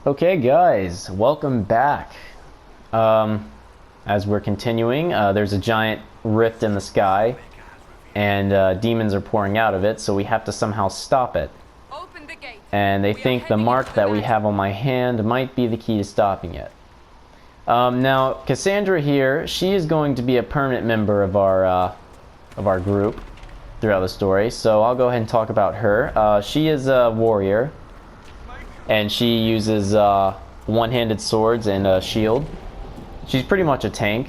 Okay, guys, welcome back. As we're continuing, there's a giant rift in the sky, and demons are pouring out of it, so we have to somehow stop it. Open the gate. And they think the mark that we have on my hand might be the key to stopping it. Now, Cassandra here, she is going to be a permanent member of our group throughout the story, so I'll go ahead and talk about her. She is a warrior, and she uses one-handed swords and a shield. She's pretty much a tank.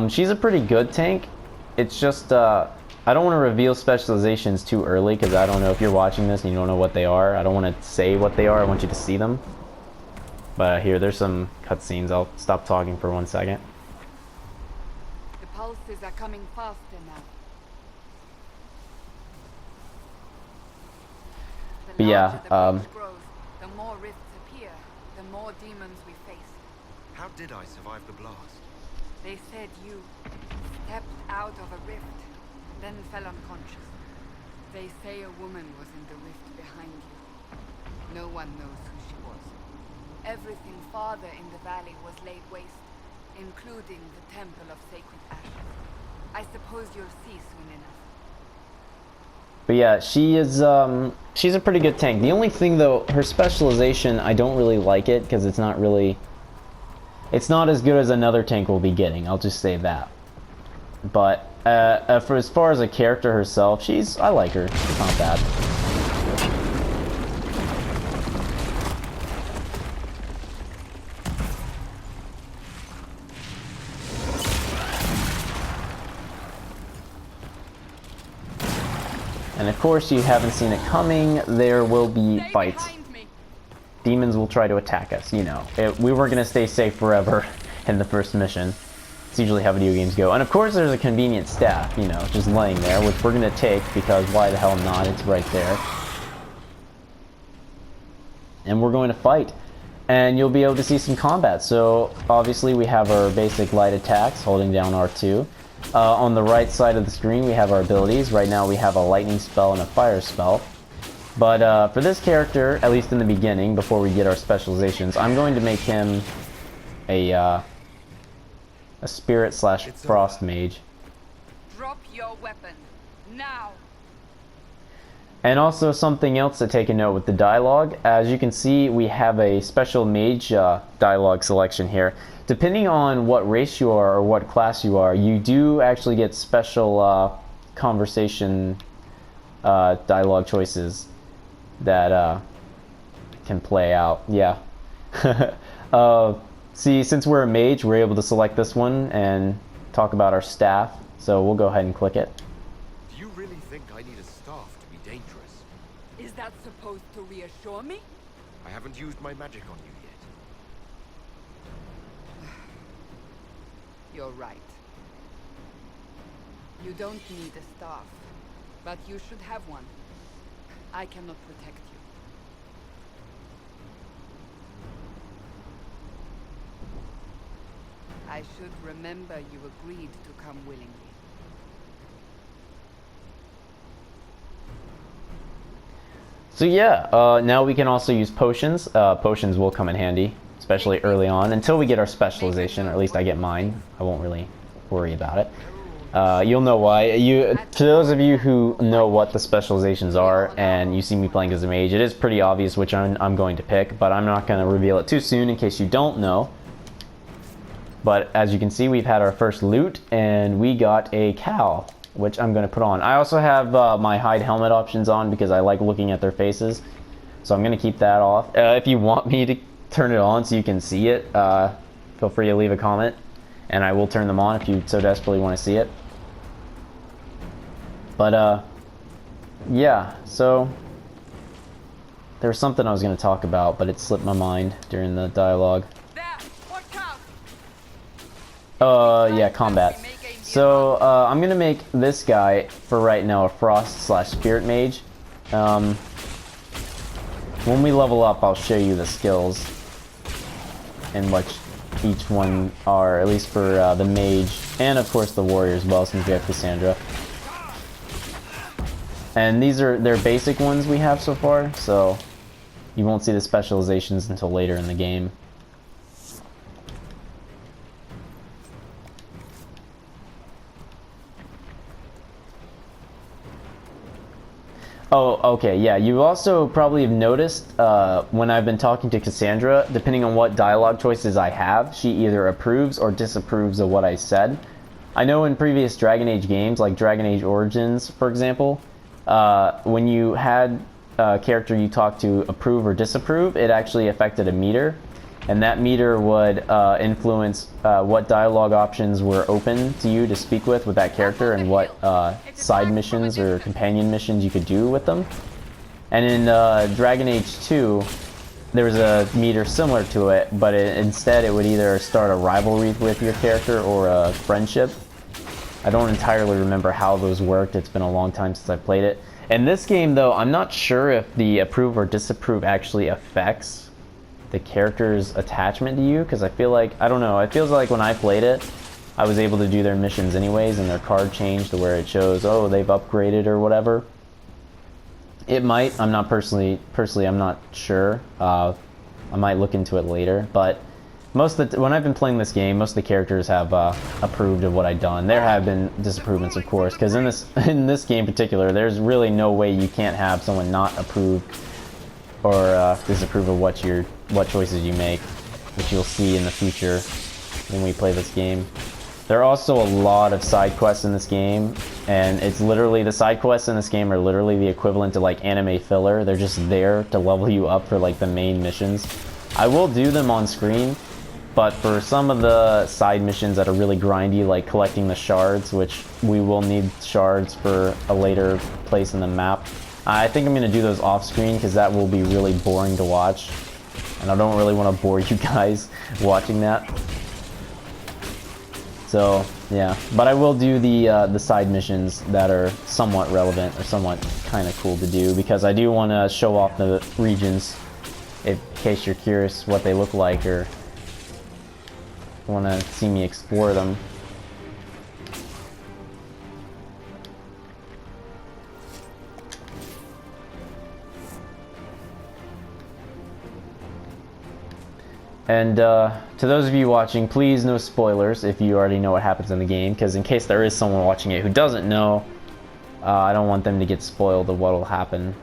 She's a pretty good tank. It's just, I don't want to reveal specializations too early, because I don't know if you're watching this and you don't know what they are. I don't want to say what they are, I want you to see them. But here, there's some cutscenes. I'll stop talking for 1 second. The pulses are coming faster now. The But yeah, larger the breach grows, the more rifts appear, the more demons we face. How did I survive the blast? They said you stepped out of a rift, then fell unconscious. They say a woman was in the rift behind you. No one knows who she was. Everything farther in the valley was laid waste, including the Temple of Sacred Ashes. I suppose you'll see soon enough. But yeah, she's a pretty good tank. The only thing though, her specialization, I don't really like it, because it's not as good as another tank will be getting, I'll just say that. But for as far as a character herself, I like her, she's not bad. And of course, you haven't seen it coming, there will be fights. Demons will try to attack us, you know. We weren't going to stay safe forever in the first mission. It's usually how video games go. And of course, there's a convenient staff, you know, just laying there, which we're going to take, because why the hell not, it's right there. And we're going to fight. And you'll be able to see some combat. So, obviously, we have our basic light attacks, holding down R2. On the right side of the screen, we have our abilities. Right now, we have a lightning spell and a fire spell. But for this character, at least in the beginning, before we get our specializations, I'm going to make him a spirit / frost mage. Drop your weapon now. And also something else to take a note with the dialogue. As you can see, we have a special mage dialogue selection here. Depending on what race you are or what class you are, you do actually get special conversation dialogue choices that can play out. Yeah. See, since we're a mage, we're able to select this one and talk about our staff. So we'll go ahead and click it. Do you really think I need a staff to be dangerous? Is that supposed to reassure me? I haven't used my magic on you yet. You're right. You don't need a staff, but you should have one. I cannot protect you. I should remember you agreed to come willingly. So yeah, now we can also use potions. Potions will come in handy, especially early on, until we get our specialization, or at least I get mine. I won't really worry about it. You'll know why. To those of you who know what the specializations are, and you see me playing as a mage, it is pretty obvious which I'm going to pick, but I'm not going to reveal it too soon in case you don't know. But as you can see, we've had our first loot, and we got a cow, which I'm going to put on. I also have my hide helmet options on because I like looking at their faces, so I'm going to keep that off. If you want me to turn it on so you can see it, feel free to leave a comment, and I will turn them on if you so desperately want to see it. But yeah, so there was something I was going to talk about, but it slipped my mind during the dialogue. Yeah, combat. So, I'm gonna make this guy, for right now, a frost / spirit mage. When we level up, I'll show you the skills and what each one are, at least for the mage, and of course the warrior as well, since we have Cassandra. And these are their basic ones we have so far, so You won't see the specializations until later in the game. Oh, okay, yeah. You also probably have noticed when I've been talking to Cassandra, depending on what dialogue choices I have, she either approves or disapproves of what I said. I know in previous Dragon Age games, like Dragon Age Origins, for example, when you had a character you talked to approve or disapprove, it actually affected a meter. And that meter would influence what dialogue options were open to you to speak with that character and what side missions or companion missions you could do with them. And in Dragon Age 2, there was a meter similar to it, but instead it would either start a rivalry with your character or a friendship. I don't entirely remember how those worked. It's been a long time since I played it. In this game, though, I'm not sure if the approve or disapprove actually affects the character's attachment to you, because I feel like, I don't know, it feels like when I played it, I was able to do their missions anyways, and their card changed to where it shows, oh, they've upgraded or whatever. It might, I'm not personally I'm not sure. I might look into it later, but when I've been playing this game, most of the characters have approved of what I've done. There have been disapprovements, of course, because in this game in particular, there's really no way you can't have someone not approve or disapprove of what choices you make, which you'll see in the future when we play this game. There are also a lot of side quests in this game, and it's literally, the side quests in this game are literally the equivalent to like anime filler. They're just there to level you up for like the main missions. I will do them on screen, but for some of the side missions that are really grindy, like collecting the shards, which we will need shards for a later place in the map, I think I'm going to do those off screen because that will be really boring to watch. And I don't really want to bore you guys watching that. So, yeah. But I will do the side missions that are somewhat relevant or somewhat kind of cool to do, because I do want to show off the regions in case you're curious what they look like or want to see me explore them. And to those of you watching, please no spoilers if you already know what happens in the game, because in case there is someone watching it who doesn't know, I don't want them to get spoiled of what will happen.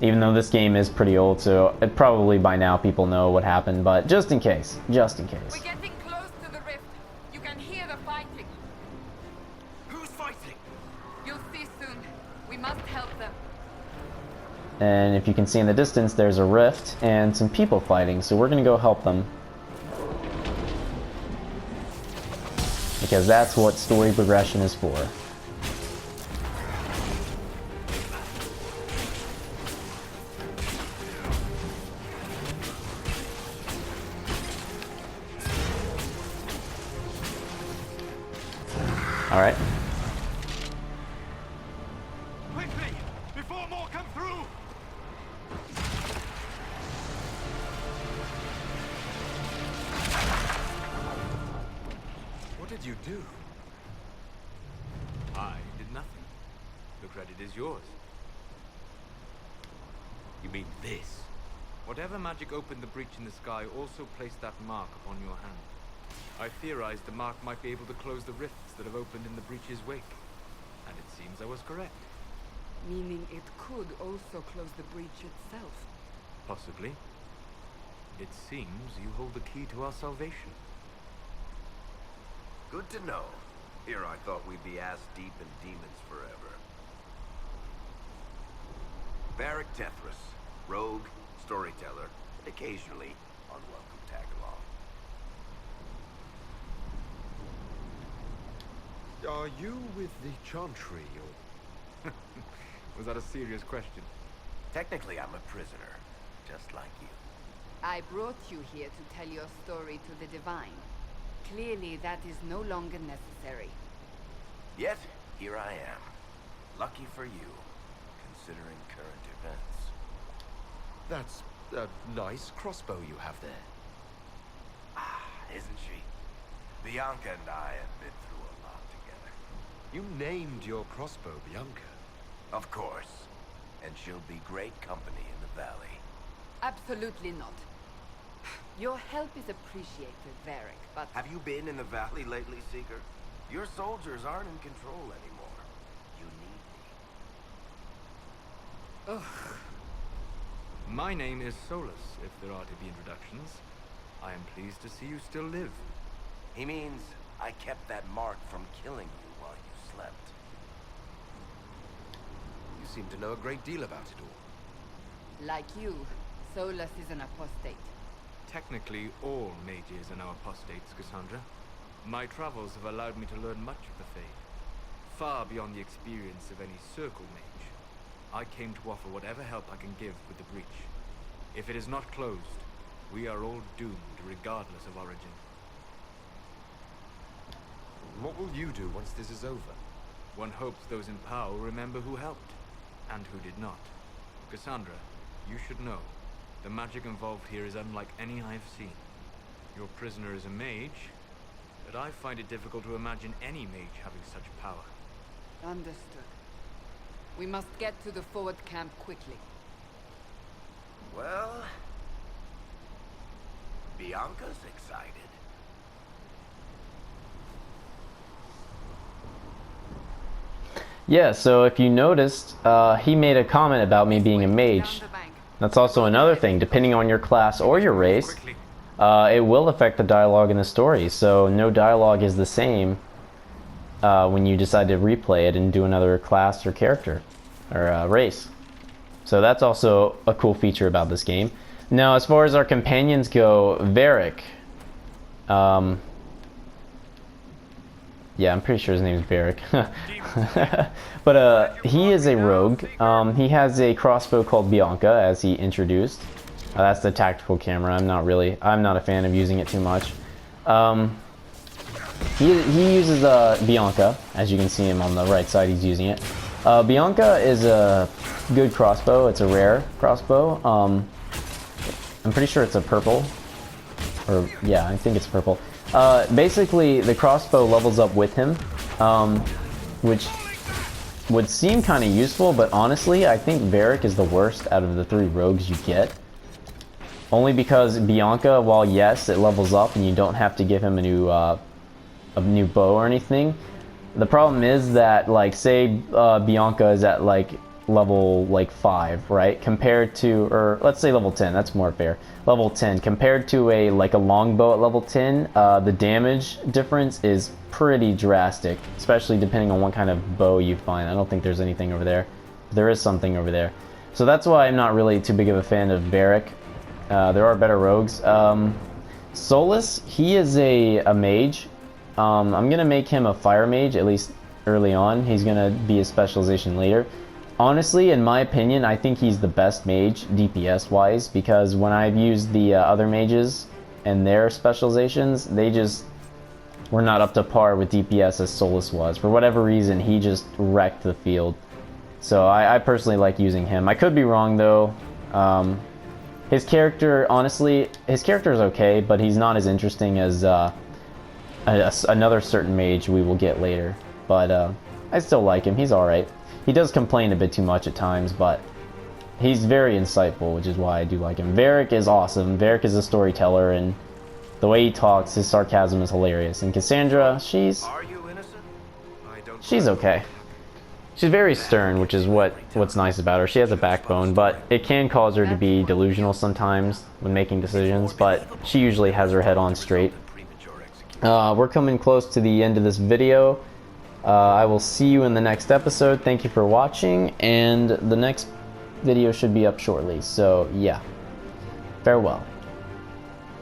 Even though this game is pretty old, so probably by now people know what happened, but just in case, just in case. We're getting close to the rift. You can hear the fighting. Who's fighting? You'll see soon. We must help them. And if you can see in the distance, there's a rift and some people fighting, so we're gonna go help them. Because that's what story progression is for. Alright. Quickly! Before more come through! What did you do? I did nothing. The credit is yours. You mean this? Whatever magic opened the breach in the sky also placed that mark upon your hand. I theorized the mark might be able to close the rifts that have opened in the breach's wake. And it seems I was correct. Meaning it could also close the breach itself. Possibly. It seems you hold the key to our salvation. Good to know. Here I thought we'd be ass deep in demons forever. Varric Tethras, rogue, storyteller, and occasionally unwelcome tag-along. Are you with the Chantry, or... Was that a serious question? Technically, I'm a prisoner, just like you. I brought you here to tell your story to the Divine. Clearly, that is no longer necessary. Yet, here I am. Lucky for you, considering current events. That's a nice crossbow you have there. Ah, isn't she? Bianca and I have been through a lot together. You named your crossbow Bianca. Of course. And she'll be great company in the valley. Absolutely not. Your help is appreciated, Varric, but... Have you been in the valley lately, Seeker? Your soldiers aren't in control anymore. You need me. Ugh. My name is Solus, if there are to be introductions. I am pleased to see you still live. He means I kept that mark from killing you while you slept. You seem to know a great deal about it all. Like you, Solus is an apostate. Technically, all mages are now apostates, Cassandra. My travels have allowed me to learn much of the faith, far beyond the experience of any circle mage. I came to offer whatever help I can give with the breach. If it is not closed, we are all doomed regardless of origin. What will you do once this is over? One hopes those in power will remember who helped, and who did not. Cassandra, you should know, the magic involved here is unlike any I have seen. Your prisoner is a mage, but I find it difficult to imagine any mage having such power. Understood. We must get to the forward camp quickly. Well... Bianca's excited. Yeah, so if you noticed, he made a comment about me being a mage. That's also another thing. Depending on your class or your race, it will affect the dialogue in the story. So no dialogue is the same when you decide to replay it and do another class or character or race. So that's also a cool feature about this game. Now, as far as our companions go, Varric. Yeah, I'm pretty sure his name is Varric. But he is a rogue. He has a crossbow called Bianca, as he introduced. That's the tactical camera. I'm not a fan of using it too much. He uses Bianca, as you can see him on the right side. He's using it. Bianca is a good crossbow. It's a rare crossbow. I'm pretty sure it's a purple. Or yeah, I think it's purple. Basically, the crossbow levels up with him, which would seem kind of useful, but honestly, I think Varric is the worst out of the three rogues you get. Only because Bianca, while yes, it levels up and you don't have to give him a new bow or anything, the problem is that, like, say Bianca is at like level 5, right? Compared to, or let's say level 10, that's more fair. Level 10 compared to a longbow at level 10, the damage difference is pretty drastic, especially depending on what kind of bow you find. I don't think there's anything over there. There is something over there. So that's why I'm not really too big of a fan of Varric. There are better rogues. Solus, he is a mage. I'm gonna make him a fire mage, at least early on. He's gonna be a specialization later. Honestly, in my opinion, I think he's the best mage, DPS-wise, because when I've used the other mages and their specializations, they just were not up to par with DPS as Solus was. For whatever reason, he just wrecked the field. So I personally like using him. I could be wrong, though. His character, honestly, his character is okay, but he's not as interesting as another certain mage we will get later. But I still like him. He's alright. He does complain a bit too much at times, but he's very insightful, which is why I do like him. Varric is awesome. Varric is a storyteller, and the way he talks, his sarcasm is hilarious. And Cassandra, she's okay. She's very stern, which is what's nice about her. She has a backbone, but it can cause her to be delusional sometimes when making decisions, but she usually has her head on straight. We're coming close to the end of this video. I will see you in the next episode. Thank you for watching, and the next video should be up shortly. So yeah, farewell.